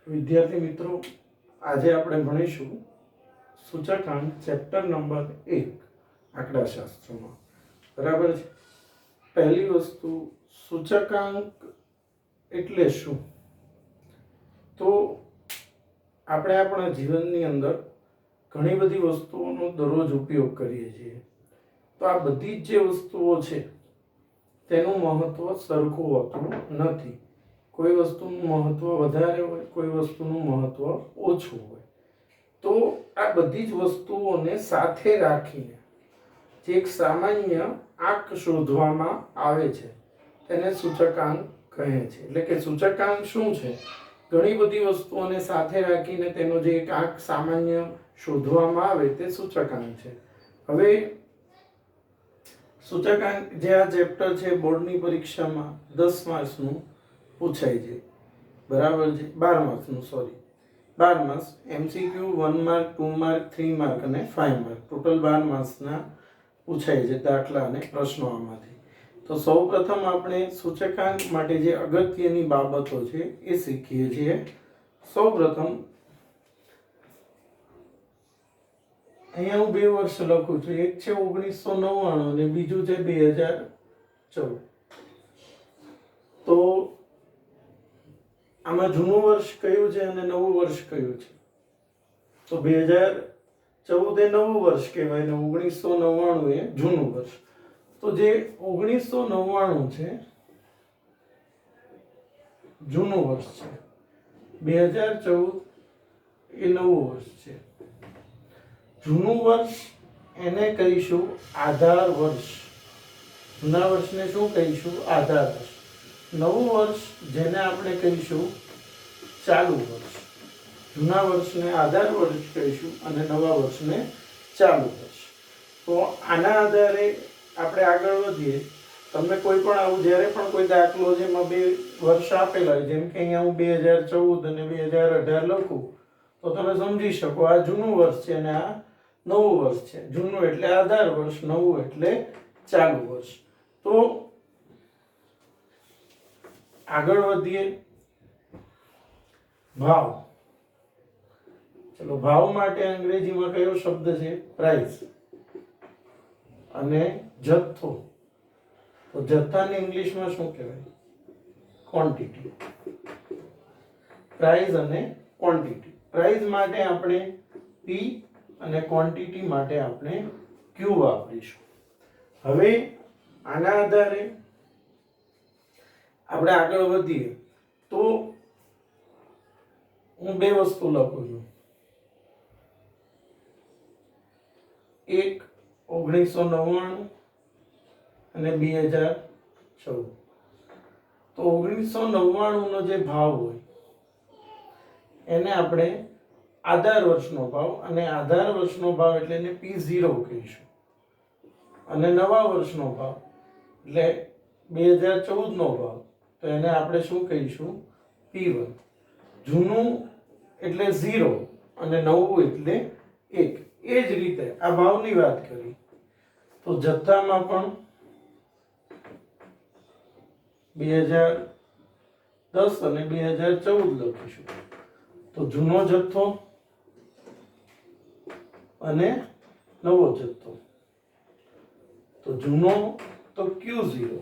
વિદ્યાર્થી મિત્રો, આજે આપણે ભણીશું સૂચકાંક ચેપ્ટર નંબર 1 આંકડાશાસ્ત્રમાં. બરાબર છે. પહેલી વસ્તુ, સૂચકાંક એટલે શું? તો આપણે આપણા જીવનની અંદર ઘણી બધી વસ્તુઓનો દરરોજ ઉપયોગ કરીએ છીએ. તો આ બધી જ જે વસ્તુઓ છે તેનું મહત્વ સરખું હોતું નથી. કોઈ વસ્તુનું મહત્વ વધારે હોય, કોઈ વસ્તુનું મહત્વ ઓછું હોય. તો આ બધી જ વસ્તુઓને સાથે રાખીને જે એક સામાન્ય આંક શોધવામાં આવે છે તેને સૂચકાંક કહે છે. એટલે કે સૂચકાંક શું છે? ઘણી બધી વસ્તુઓને સાથે રાખીને તેનો જે એક આંક સામાન્ય શોધવામાં આવે તે સૂચકાંક છે. હવે સૂચકાંક જે આ ચેપ્ટર છે બોર્ડની પરીક્ષામાં 10 માર્ક્સનું પૂછાય છે. બરાબર છે. 12 માર્ક્સનું, sorry, 12 marks, MCQ 1 mark, 2 mark, 3 mark અને 5 માર્ક, ટોટલ 12 માર્ક્સના પૂછાય છે દાખલા અને પ્રશ્નો આમાંથી. તો સૌપ્રથમ આપણે સૂચકાંક માટે જે અગત્યની બાબતો છે એ શીખીએ છીએ. સૌપ્રથમ અહીંયા હું 2 વર્ષ લખું છું. એક છે 1999 અને બીજું છે 2014. તો આમાં જૂનું વર્ષ કયું છે અને નવું વર્ષ કયું છે? તો 2014 એ નવું વર્ષ કહેવાય અને 1999 એ જૂનું વર્ષ. તો જે 1999 છે જૂનું વર્ષ છે, 2014 એ નવું વર્ષ છે. જૂનું વર્ષ એને કહીશું આધાર વર્ષ. જૂના વર્ષને શું કહીશું? આધાર વર્ષ. નવું વર્ષ જેને આપણે કહીશું ચાલુ વર્ષ. જૂના વર્ષને આધાર વર્ષ કહીશું અને નવા વર્ષને ચાલુ વર્ષ. તો આના આધારે આપણે આગળ વધીએ. તમને કોઈ પણ આવું જ્યારે પણ કોઈ દાખલો જેમાં 2 વર્ષ આપેલા હોય, જેમ કે અહીંયા હું 2014 અને 2018 લખું, તો તમે સમજી શકો આ જૂનું વર્ષ છે અને આ નવું વર્ષ છે. જૂનું એટલે આધાર વર્ષ, નવું એટલે ચાલુ વર્ષ. તો આગળ વધીએ. ભાવ. ચલો, ભાવ માટે અંગ્રેજીમાં કયો શબ્દ છે? પ્રાઇસ. અને જથ્થો, તો જથ્થાને ઇંગ્લિશમાં શું કહેવાય? ક્વોન્ટિટી. પ્રાઇસ અને ક્વોન્ટિટી. પ્રાઇસ માટે આપણે P અને ક્વોન્ટિટી માટે આપણે Q વાપરીશું. હવે આના આધારે આપણે આગળ વધીએ. તો હું 2 વસ્તુ લખું છું. એક 1999 અને 2014. તો 1999 નો જે ભાવ હોય એને આપણે આધાર વર્ષનો ભાવ, અને આધાર વર્ષનો ભાવ એટલે એને P0 કહીશું. અને નવા વર્ષનો ભાવ એટલે 2014 નો ભાવ, તો એને આપણે શું કહીશું? P1. જૂનું એટલે 0 અને નવું એટલે 1. એ જ રીતે આ ભાવની વાત કરી તો જથ્થામાં પણ 2010 અને 2014 લખીશું. તો જૂનો જથ્થો અને નવો જથ્થો. તો જૂનો તો Q0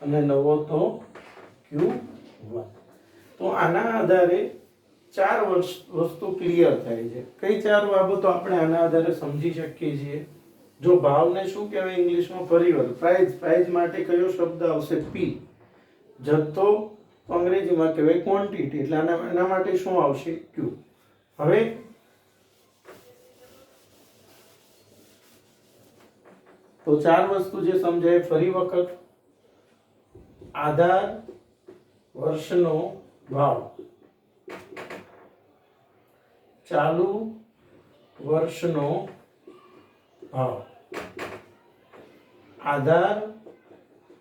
અને નવો તો Q1. તો આના આધારે 4 વસ્તુ ક્લિયર થાય છે. કઈ 4 બાબતો આપણે આના આધારે સમજી શકીએ છીએ? જો ભાવને શું કહેવાય ઇંગ્લિશમાં? ફરીવાર પ્રાઇસ. પ્રાઇસ માટે કયો શબ્દ આવશે? P. જથ્થો અંગ્રેજીમાં કહેવાય ક્વોન્ટિટી, એટલે એના માટે શું આવશે? Q. હવે તો 4 વસ્તુ જે સમજાય ફરી વખત. આધાર વર્ષનો ભાવ, ચાલુ વર્ષનો ભાવ, આધાર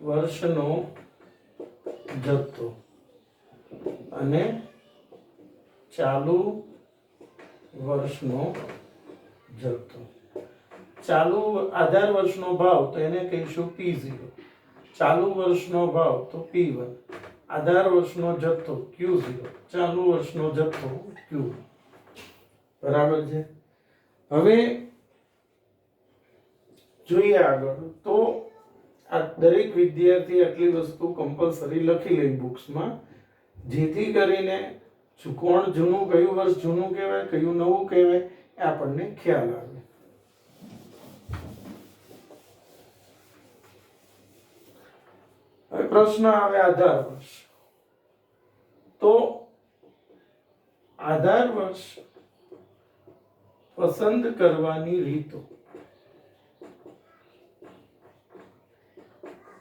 વર્ષનો જથ્થો અને ચાલુ વર્ષનો જથ્થો. ચાલુ આધાર વર્ષનો ભાવ તો એને કહીશું P0. ચાલુ વર્ષનો ભાવ તો P1. આધાર વર્ષનો જથ્થો Q0, ચાલુ વર્ષનો જથ્થો Q, બરાબર છે. હવે જોઈએ આગળ. તો આ દરેક વિદ્યાર્થી આટલી વસ્તુ કમ્પલસરી લખી લે બુક્સમાં, જેથી કરીને કોણ જૂનું, કયું વર્ષ જૂનું કહેવાય, કયું નવું કહેવાય, એ આપણને ખ્યાલ આવે. હવે પ્રશ્ન આવે આધાર વર્ષ. તો આધાર વર્ષ પસંદ કરવાની રીતો.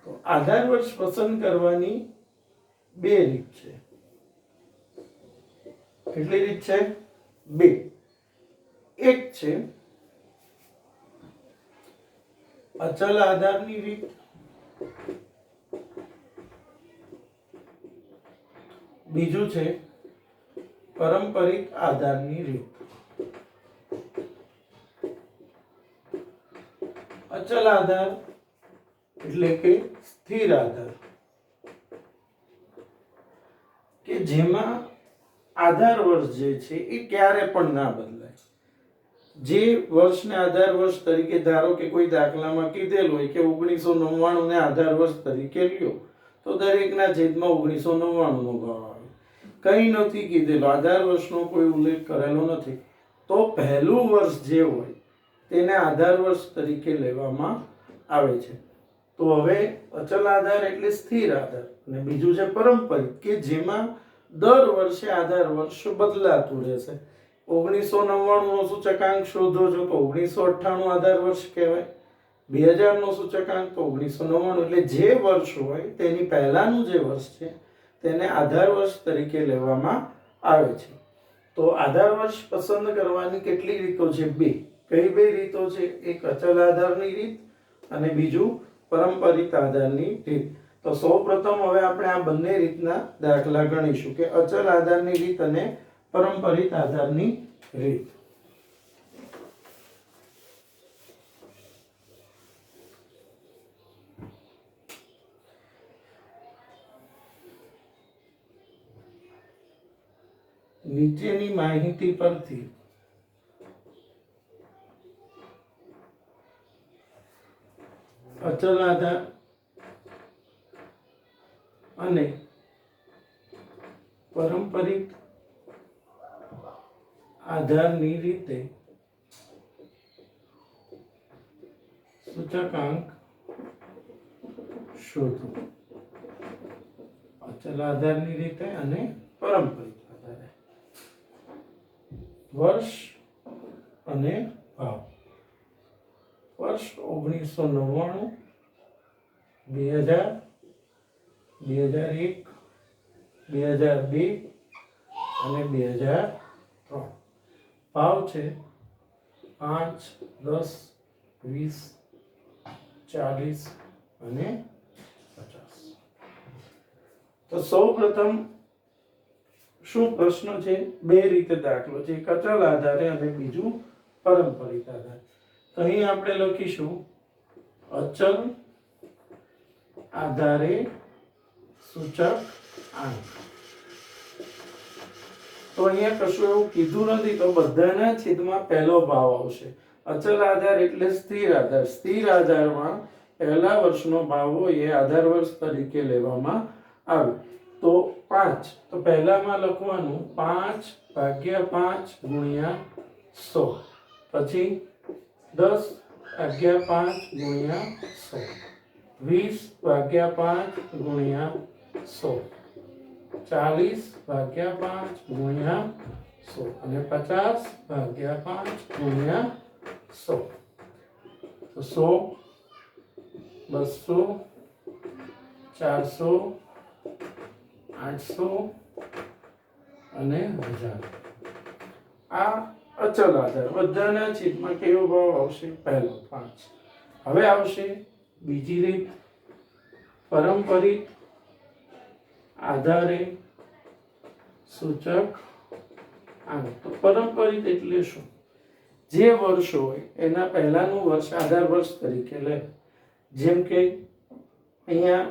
તો આધાર વર્ષ પસંદ કરવાની બે રીત છે. કેટલી રીત છે? બે. એક છે અચલ આધારની રીત, બીજું છે પારંપરિક આધારની રીત. અચલ આધાર એટલે કે સ્થિર આધાર, કે જેમાં આધાર વર્ષ જે છે એ ક્યારે પણ ના બદલાય. જે વર્ષને આધાર વર્ષ તરીકે ધારો કે કોઈ દાખલામાં કીધેલ હોય કે 1999 ને આધાર વર્ષ તરીકે લ્યો, તો દરેકના છેદમાં 1999 નો ભાવ આવે. કંઈ નથી કીધેલું, આધાર વર્ષનો કોઈ ઉલ્લેખ કરેલો નથી. તો પહેલું વર્ષ જે હોય તેને આધાર વર્ષ તરીકે લેવામાં આવે છે. તો હવે અચલ આધાર એટલે સ્થિર આધાર, અને બીજું છે પારંપરિક, કે જેમાં દર વર્ષે આધાર વર્ષ બદલાતું રહેશે. 1999 નો સૂચકાંક શોધો છો તો 1998 આધાર વર્ષ કહેવાય. 2000 નો સૂચકાંક તો 1999, એટલે જે વર્ષ હોય તેની પહેલાનું જે વર્ષ છે તેને આધાર વર્ષ તરીકે લેવામાં આવે છે. તો આધાર વર્ષ પસંદ કરવાની કેટલી રીતો છે? બે. કઈ બે રીતો છે? એક અચલ આધારની રીત અને બીજું પારંપરિક આધારની રીત. તો સૌપ્રથમ હવે આપણે આ બંને રીતના દાખલા ગણીશું, કે અચલ આધારની રીત અને પારંપરિક આધારની રીત. નીચેની માહિતી પરથી અચલ આધાર અને પારંપરિક આધારની રીતે સૂચકાંક શોધો. અચલ આધારની રીતે અને પારંપરિક આધારે. વર્ષ અને ભાવ. વર્ષ 1999, 2000, 2001, 2002 અને 2003. ભાવ છે 5, 10, 20, 40 અને 50. તો સૌપ્રથમ શું પ્રશ્ન છે? બે રીતે દાખલો છે, એક અચલ આધારે અને બીજું પારંપરિક આધાર. તો અહીં આપણે લખીશું અચલ આધારે સૂચકાંક. તો અહીંયા કશું એવું કીધું નથી, તો બધાના છેદમાં પહેલો ભાવ આવશે. અચલ આધાર એટલે સ્થિર આધાર. સ્થિર આધારમાં પહેલા વર્ષનો ભાવ હોય એ આધાર વર્ષ તરીકે લેવામાં આવે. તો 5, તો પહેલામાં લખવાનું 5/5 ગુણ્યા 100, પછી 10/5 ગુણ્યા 100, 20/5 ગુણ્યા 100, 40/5 ગુણ્યા 100 અને 50/5 ગુણ્યા 100. તો 100, 200, 400, 800 અને 1000. આ અચલ આધાર. બધાના છેદમાં કેવો ભાવ આવશે? પહેલો 5. હવે આવશે બીજી રીત, પારંપરિક આધારે સૂચકાંક. તો પારંપરિક એટલે શું? જે વર્ષ હોય એના પહેલાનું વર્ષ આધાર વર્ષ તરીકે લે. જેમ કે અહીંયા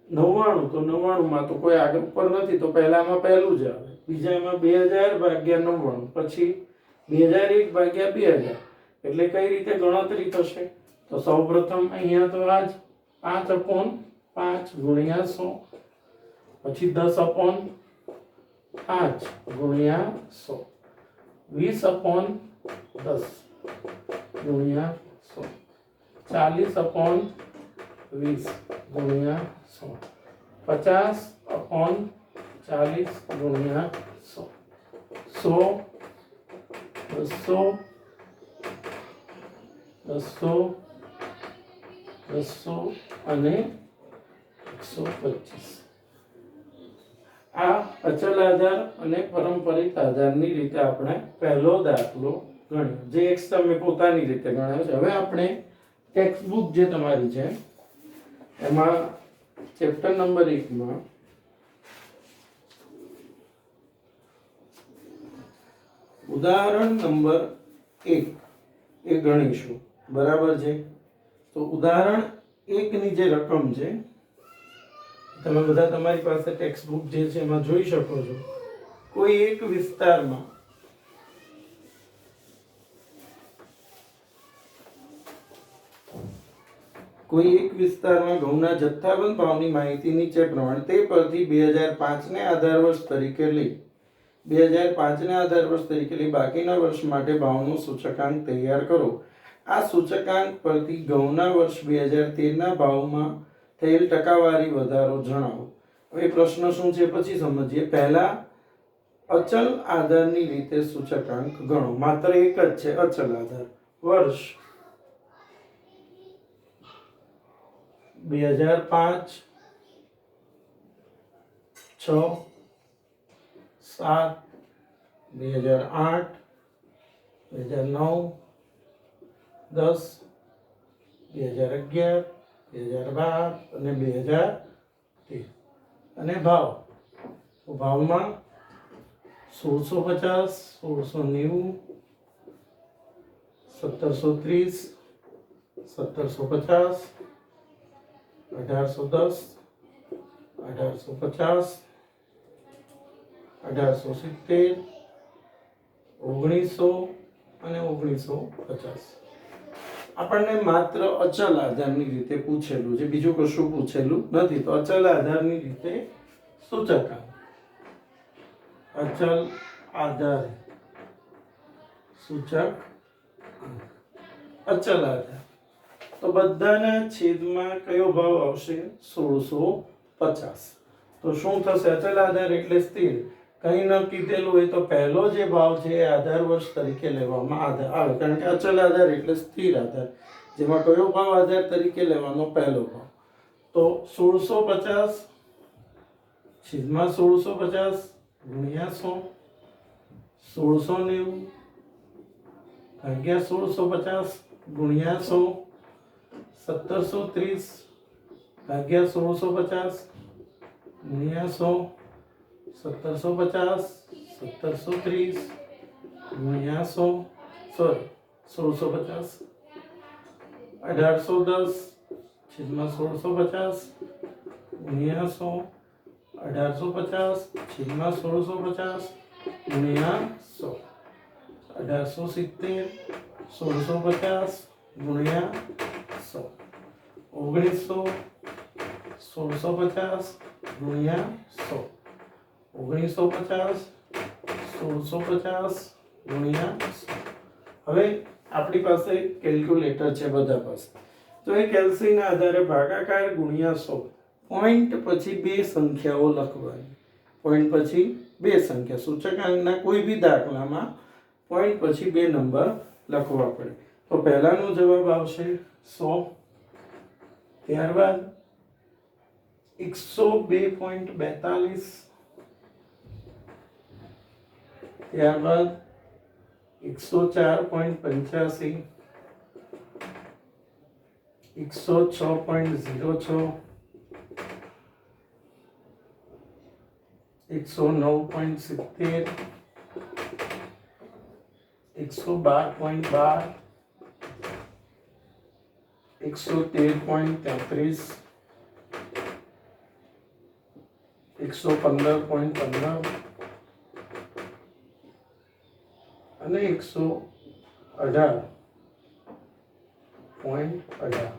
99 તો 99 માં તો કોઈ આગળ ઉપર નથી તો પહેલામાં પહેલું જ આવે, બીજામાં 2000 ભાગ્યા 99, પછી 2001 ભાગ્યા 2000, એટલે કઈ રીતે ગણતરી થશે? તો સૌપ્રથમ અહીંયા તો આજ 5/5 ગુણ્યા 100, પછી 10/5 ગુણ્યા 100, 20/10 ગુણ્યા 100, 40/20 ગુણ્યા 100, 50/40 ગુણ્યા 100, 100, 200, 200 અને 125. આ અચલ આધાર અને પારંપરિક આધારની રીતે આપણે પહેલો દાખલો ગણ્યો, જે એક તમે પોતાની રીતે ગણાયો છે. હવે આપણે ટેક્સ્ટ બુક જે તમારી છે એમાં ચેપ્ટર નંબર 1 માં ઉદાહરણ નંબર 1 એ ગણીશું, બરાબર છે? તો ઉદાહરણ 1 ની જે રકમ છે તમે બધા તમારી પાસે ટેક્સ્ટ બુક જે છે એમાં જોઈ શકો છો. કોઈ એક વિસ્તારમાં ઘઉંના જથ્થાબંધ ભાવની માહિતી નીચે પ્રમાણે તે પરથી 2005 ને આધાર વર્ષ તરીકે લઈ બાકીના વર્ષ માટે ભાવનો સૂચકાંક તૈયાર કરો. આ સૂચકાંક પરથી ઘઉંના વર્ષ 2013 ના ભાવમાં થયેલ ટકાવારી વધારો જણાવો. હવે પ્રશ્ન શું છે પછી સમજીએ. પહેલા અચલ આધારની રીતે સૂચકાંક ગણો. માત્ર એક જ છે અચલ આધાર. વર્ષ 2005, 6, 7, 2008, 2009, 10, 2011, 2012 અને 2013. અને ભાવ, તો ભાવમાં 1650, 1690, 1730, 1750, 1810, 1850, 1870, 1900 અને 1950. આપણને માત્ર અચલ આધારની રીતે પૂછેલું છે, બીજું કશું પૂછેલું નથી. તો અચલ આધારની રીતે સૂચકાંક, અચલ આધાર સૂચક, અચલ આધાર. તો બધાના છેદમાં કયો ભાવ આવશે? 1650. તો શું થશે? અચલ આધાર એટલે સ્થિર. કંઈ ન કીધેલું હોય તો પહેલો જે ભાવ છે એ આધાર વર્ષ તરીકે લેવામાં આવે, કારણ કે અચલ આધાર એટલે સ્થિર આધાર, જેમાં કયો ભાવ આધાર તરીકે લેવાનો? પહેલો ભાવ. તો 1650 છેદમાં 1650 ગુણ્યા 100, 1690 ભાગ્યા 1650 ગુણ્યા 100, 1730 ભાગ્યા 1650 ગુણ્યા 100, 1750, 1730 ગુણ્યા 100, સોરી 1650, 1810 છેદમાં 1650 ગુણ્યા 100, 1850 છેદમાં 1650 ગુણ્યા 100, 1870 1650 ગુણ્યા 100, 1900 1650 ગુણ્યા 100, 1950 1650 ગુણ્યા 100. હવે આપણી પાસે કેલ્ક્યુલેટર છે બધા પાસે. તો એ કેલ્સીના આધારે ભાગાકાર ગુણ્યા 100, પોઈન્ટ પછી બે સંખ્યાઓ લખવાની. પોઈન્ટ પછી બે સંખ્યા, સૂચકાંકના કોઈ બી દાખલામાં પોઈન્ટ પછી બે નંબર લખવા પડે. તો પહેલાનો જવાબ આવશે 100, ત્યારબાદ 102.42, ત્યારબાદ 104.85, 106.06, 109.70, 112.12, 113.33, 115.15 અને 118.18.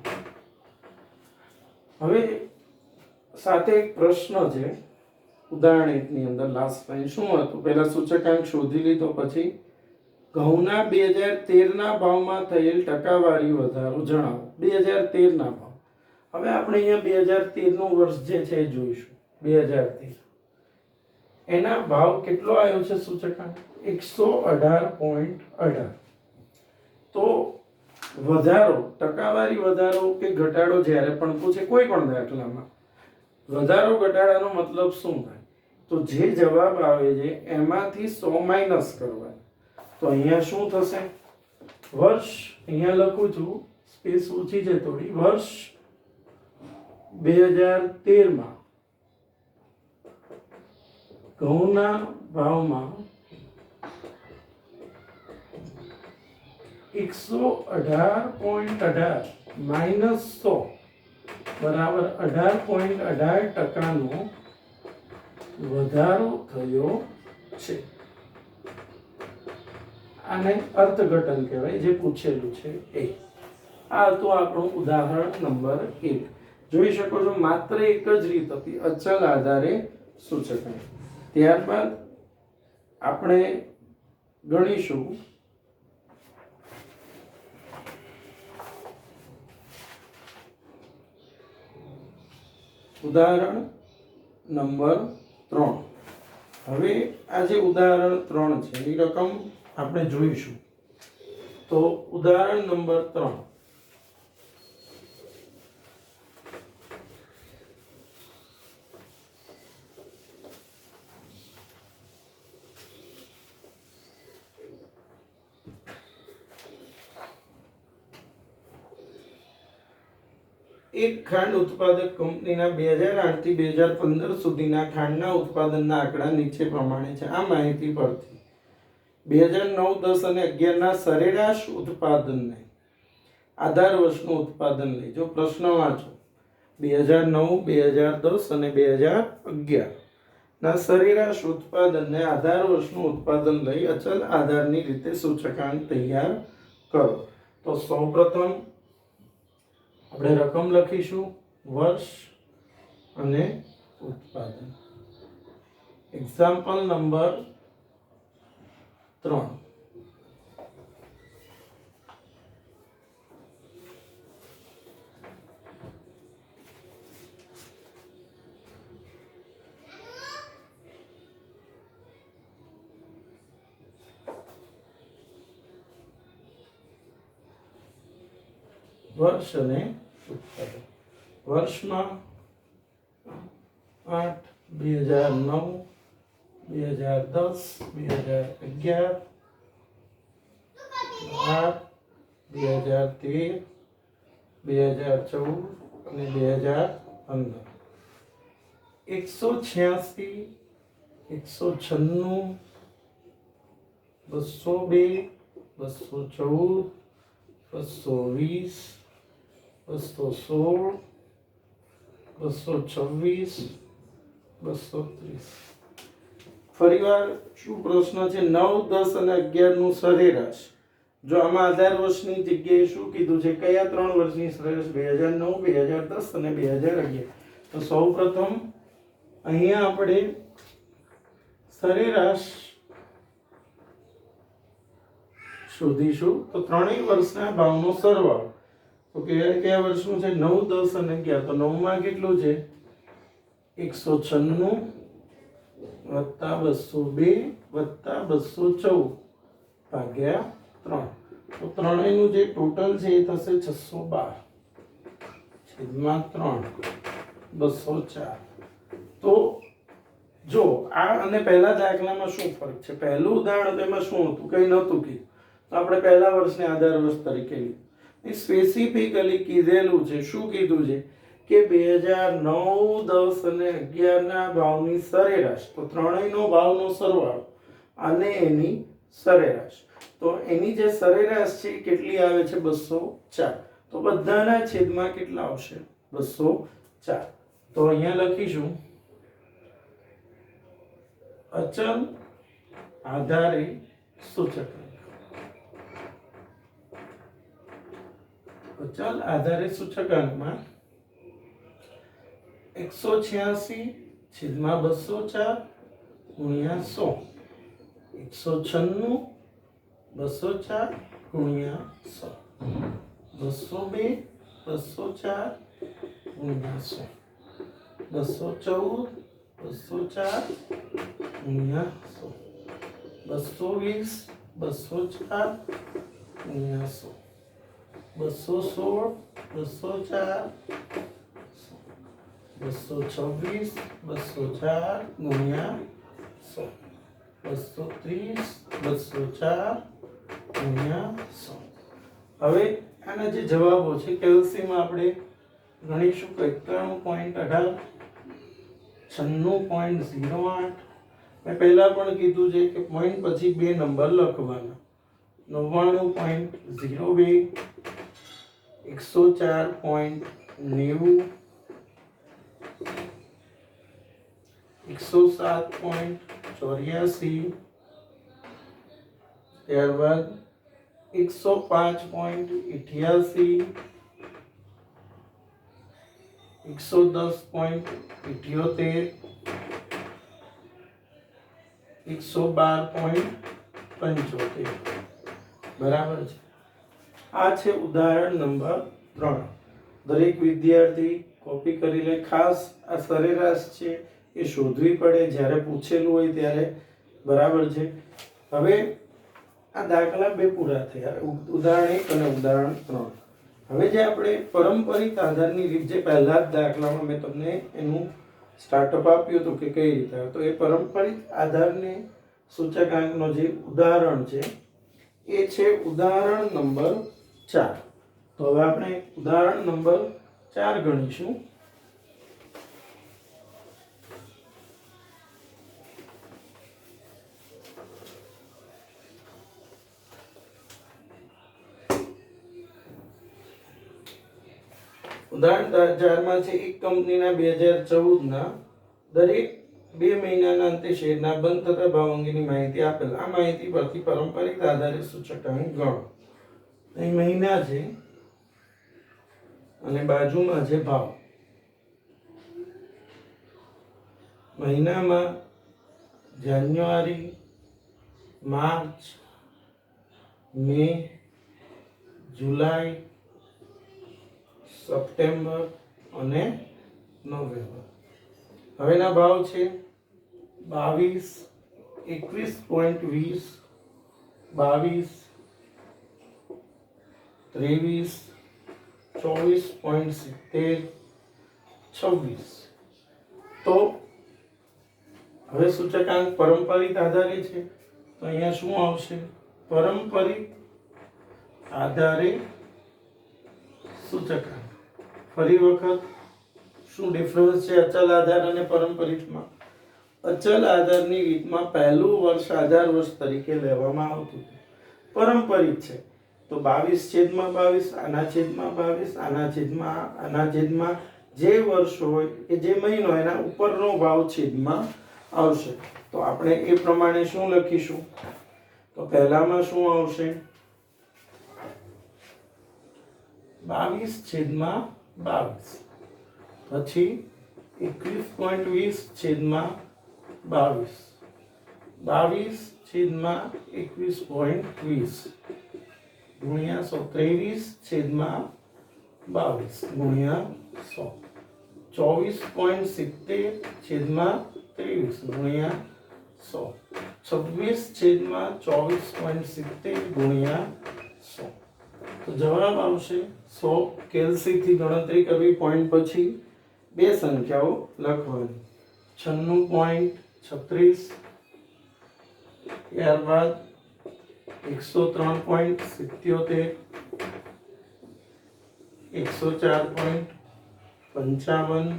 હવે સાથે એક પ્રશ્ન છે ઉદાહરણ 1 ની અંદર. લાસ્ટ લાઈન શું હતું? પહેલા સૂચકાંક શોધી લીધો, પછી ઘઉંના 2013 ના ભાવમાં થયેલ ટકાવારી વધારો જણાવો. 2013 ના ભાવ. હવે આપણે અહીંયા 2013 નું વર્ષ જે છે એ જોઈશું. 2013 એના ભાવ કેટલો આવ્યો છે સૂચકાંક? 118.18. તો વધારો, ટકાવારી વધારો કે ઘટાડો જ્યારે પણ પૂછે કોઈ પણ દાખલામાં, વધારો ઘટાડાનો મતલબ શું થાય? તો જે જવાબ આવે છે એમાંથી 100 માઈનસ કરવાનો. તો અહીંયા શું થશે? વર્ષ, અહીંયા લખું છું, સ્પેસ ઓછી છે થોડી. વર્ષ 2013 માં ઘઉંના ભાવમાં 118.18 માઈનસ 100 બરાબર 18.18% વધારો થયો છે. આને અર્થઘટન કહેવાય, જે પૂછેલું છે એ. આ હતું આપણું ઉદાહરણ નંબર 1. જોઈ શકો છો માત્ર એક જ રીત હતી, અચલ આધારે સૂચકાંક. ત્યારબાદ આપણે ગણીશું ઉદાહરણ નંબર 3. હવે આ જે ઉદાહરણ 3 છે એની રકમ આપણે જોઈશું. તો ઉદાહરણ નંબર 3. એક ખાંડ ઉત્પાદક કંપનીના 2008 થી 2015 સુધીના ખાંડના ઉત્પાદનના આંકડા નીચે પ્રમાણે છે. આ માહિતી પરથી 2009, 10 અને 11 ના સરેરાશ ઉત્પાદનને આધાર વર્ષનું ઉત્પાદન લઈ. જો પ્રશ્ન વાંચો, 2009, 2010 અને 2011 ના સરેરાશ ઉત્પાદનને આધાર વર્ષનું ઉત્પાદન લઈ અચલ આધારની રીતે સૂચકાંક તૈયાર કરો. તો સૌપ્રથમ આપણે રકમ લખીશું, વર્ષ અને ઉત્પાદન. Example number 3. વર્ષ અને ઉત્પાદન. વર્ષમાં 8, 2009, 2010, 2011, 8, 2013, 2014 અને 2015. 186, 196, 202, 214, 220, 216, 226, 230. ફરીવાર શું પ્રશ્ન છે? 9, 10 અને 11 નું સરેરાશ. જો આમાં આધાર વર્ષની જગ્યાએ શું કીધું છે? કયા 3 વર્ષની સરેરાશ? 2009, 2010 અને 2011. તો સૌપ્રથમ અહીંયા આપણે સરેરાશ શોધીશું. તો ત્રણેય વર્ષના ભાવનો સરવાળો. તો કયા વર્ષનું છે? 9, 10 અને 11. તો 9 માં કેટલું છે? 196 વત્તા 202 વત્તા 214 ભાગ્યા 3. તો ત્રણેયનું જે ટોટલ છે એ થશે 612 છેદમાં 3 204. તો જો આ અને પહેલા દાખલામાં શું ફરક છે? પહેલું ઉદાહરણ એમાં શું હતું? કંઈ નહોતું કીધું. તો આપણે પહેલા વર્ષને આધાર વર્ષ તરીકે લીધું. સ્પેસિફિકલી કીધેલું છે. શું કીધું છે? કે 2009, 10 અને 11 ના ભાવની સરેરાશ. તો ત્રણેયનો ભાવનો સરવાળો અને એની સરેરાશ. તો એની જે સરેરાશ છે કેટલી આવે છે? 204. તો બધાના છેદમાં કેટલા આવશે? 204. તો અહીંયા લખીશું અચલ આધારે સૂચકાંક, અચલ આધારે સૂચકાંકમાં 186/204 ગુણ્યા 100, 196 204 ગુણ્યા 100, 202 204 ગુણ્યા 100, 214 204 ગુણ્યા 100, 220 204 ગુણ્યા 100, 216 204 226 204 ગુણ્યા 100, 230 204 ગુણ્યા 100. હવે આના જે જવાબો છે કેલ્સીમાં આપણે ગણીશું કે 91.18, 96.08. મેં પહેલા પણ કીધું છે કે પોઈન્ટ પછી બે નંબર લખવાના. 99.02, 104.90, 107.84, ત્યારબાદ 105.88, 110.78, 112.75. બરાબર છે. આ છે ઉદાહરણ નંબર 3. દરેક વિદ્યાર્થી કોપી કરી લે. ખાસ આ સરેરાશ છે એ શોધવી પડે જ્યારે પૂછેલું હોય ત્યારે. બરાબર છે. હવે આ દાખલા 2 પૂરા થયા, ઉદાહરણ 1 અને ઉદાહરણ 3. હવે જે આપણે પરંપરિત આધારની રીત, જે પહેલા જ દાખલામાં મેં તમને એનું સ્ટાર્ટઅપ આપ્યું હતું કે કઈ રીતે, તો એ પરંપરિત આધારને સૂચકાંકનો જે ઉદાહરણ છે એ છે ઉદાહરણ નંબર 4. તો હવે આપણે ઉદાહરણ નંબર 4 ગણીશું. ઉદાહરણ 4 માં છે એક કંપનીના 2014 દરેક 2 મહિનાના અંતે શેરના બંધ થતા ભાવ અંગેની માહિતી આપેલ. આ માહિતી પરથી પરંપરિત આધારે સૂચકાંક ગણો. અહીં મહિના છે અને બાજુમાં છે ભાવ. મહિનામાં જાન્યુઆરી, માર્ચ, મે, જુલાઈ, સપ્ટેમ્બર અને નવેમ્બર. હવેના ભાવ છે 22, 21.20, 22, 23, 24.70, 26. તો હવે સૂચકાંક પરંપરિત આધારે છે, તો અહીંયા શું આવશે? પરંપરિત આધારે સૂચકાંક. ફરી વખત શું ડિફરન્સ છે અચલ આધાર અને પરંપરિતમાં? અચલ આધારની રીતમાં પહેલું વર્ષ આધાર વર્ષ તરીકે લેવામાં આવતું હતું. પરંપરિત છે તો 22/22, આના છેદમાં 22, આના છેદમાં જે વર્ષ હોય કે જે મહિનો એના ઉપરનો ભાવ છેદમાં આવશે. તો આપણે એ પ્રમાણે શું લખીશું? તો પહેલામાં શું આવશે? 22/22, પછી 21.20/22, 22/21.20 ગુણ્યા 100, 23/22 ગુણ્યા 100, 24.70/23 ગુણ્યા 100, 26/24.70 ગુણ્યા 100. તો જવાબ આવશે 100. કેલ્સીથી ગણતરી કરવી, પોઈન્ટ પછી બે સંખ્યાઓ લખવાની. 96.36, ત્યારબાદ 103.77, 104.55,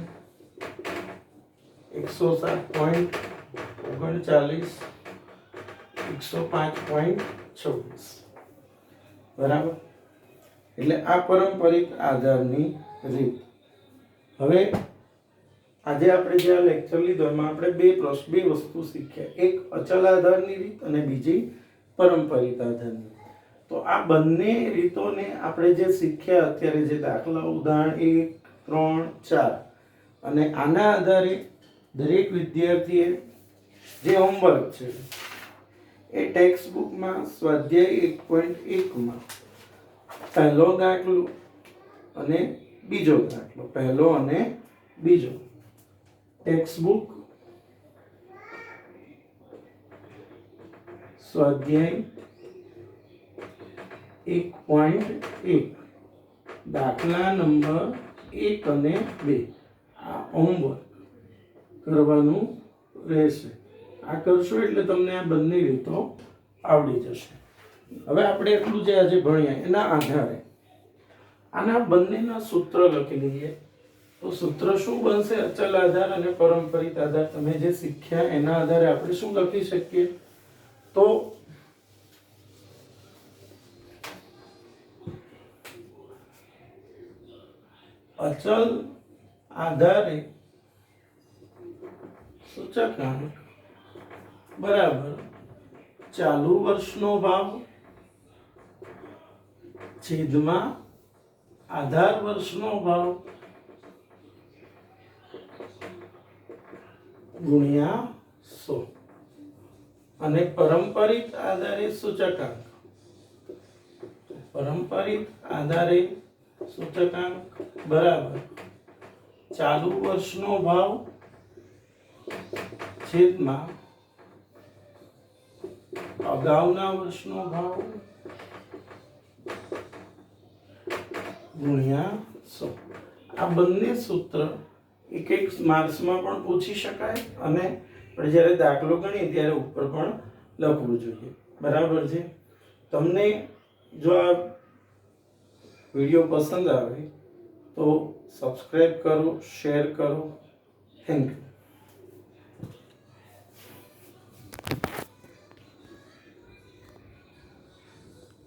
107.39, 105.26. બરાબર. એટલે આ પરંપરિત આધારની રીત. હવે આજે આપણે જે આ લેક્ચર લીધો એમાં આપણે બે વસ્તુ શીખ્યા, એક અચલ આધારની રીત અને બીજી પરંપરિત આધારની. તો આ બંને રીતોને આપણે જે શીખ્યા અત્યારે, જે દાખલા ઉદાહરણ 1, 3, 4, અને આના આધારે દરેક વિદ્યાર્થીએ જે હોમવર્ક છે એ ટેક્સ્ટ બુકમાં સ્વાધ્યાય 1.1માં પહેલો દાખલો અને બીજો દાખલો, પહેલો અને બીજો, ટેક્સ્ટ બુક સ્વાધ્યાય 1.1 દાખલા નંબર 1 અને 2 આ હોમવર્ક કરવાનું રહેશે. આ કરશો એટલે તમને આ બંને રીતો આવડી જશે. હવે આપણે એટલું જે આજે ભણ્યા એના આધારે આના બંનેના સૂત્ર લખી લઈએ. તો સૂત્ર શું બનશે? અચલ આધાર અને પરંપરિત આધાર. તમે જે શીખ્યા એના આધારે આપણે શું લખી શકીએ? તો અચલ આધારે સૂચકાંક બરાબર ચાલુ વર્ષનો ભાવ છેદમાં આધાર વર્ષનો ભાવ ગુણ્યા 100. અને પરંપરિત આધારે સૂચકાંક, પરંપરિત આધારે સૂચકાંક બરાબર ચાલુ વર્ષનો ભાવ છેદમાં અગાઉના વર્ષનો ભાવ ગુણ્યા 100. આ બંને સૂત્ર એક માર્ક્સમાં પણ પૂછી શકાય અને આપણે જ્યારે દાખલો ગણીએ ત્યારે ઉપર પણ લખવું જોઈએ. બરાબર છે? તમને જો આ વિડીયો પસંદ આવે તો સબસ્ક્રાઇબ કરો, શેર કરો. Thank you.